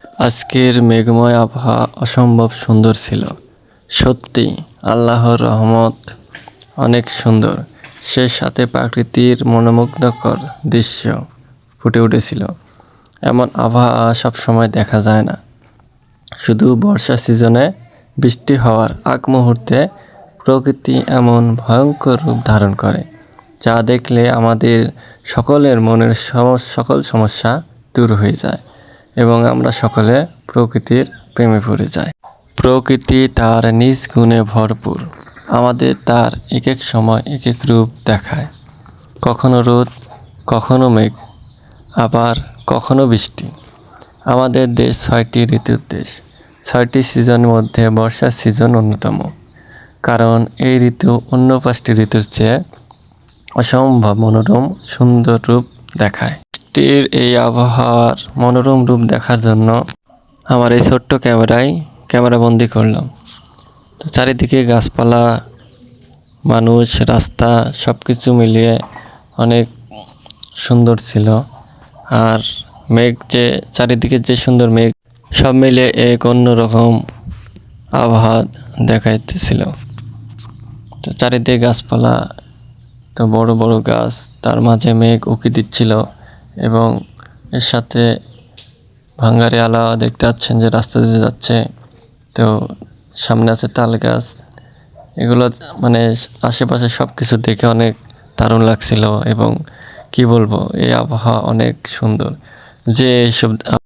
আজকের মেঘময় আবহাওয়া অসম্ভব সুন্দর ছিল। সত্যি আল্লাহর রহমত অনেক সুন্দর। সে সাথে প্রকৃতির মনোমুগ্ধকর দৃশ্য ফুটে উঠেছিল। এমন আবহাওয়া সবসময় দেখা যায় না। শুধু বর্ষা সিজনে বৃষ্টি হওয়ার আগ মুহূর্তে প্রকৃতি এমন ভয়ঙ্কর রূপ ধারণ করে, যা দেখলে আমাদের সকলের মনের সকল সমস্যা দূর হয়ে যায় এবং আমরা সকলে প্রকৃতির প্রেমে পড়ে যাই। প্রকৃতি তার নিজ গুণে ভরপুর। আমাদের তার এক এক সময় এক এক রূপ দেখায়। কখনো রোদ, কখনো মেঘ, আবার কখনো বৃষ্টি। আমাদের দেশ ৬টি ঋতুর দেশ। ৬টি সিজনের মধ্যে বর্ষার সিজন অন্যতম, কারণ এই ঋতু অন্য ৫টি ঋতুর চেয়ে অসম্ভব মনোরম সুন্দর রূপ দেখায়। বৃষ্টির এই আবহাওয়ার মনোরম রূপ দেখার জন্য আমার এই ছোট্ট ক্যামেরাবন্দি করলাম। তো চারিদিকে গাছপালা, মানুষ, রাস্তা সব কিছু মিলিয়ে অনেক সুন্দর ছিল। আর মেঘ, যে চারিদিকে যে সুন্দর মেঘ, সব মিলিয়ে এক অন্যরকম আবহাওয়া দেখাইতেছিল। তো চারিদিকে গাছপালা, তো বড় বড় গাছ, তার মাঝে মেঘ উঁকি দিচ্ছিল এবং এর সাথে ভাঙ্গারি আলা দেখতে পাচ্ছেন যে রাস্তা দিয়ে যাচ্ছে। তো সামনে আছে তাল গাছ। এগুলো মানে আশেপাশে সব কিছু দেখে অনেক দারুণ লাগছিল এবং কি বলবো, এই আবহাওয়া অনেক সুন্দর। যে সব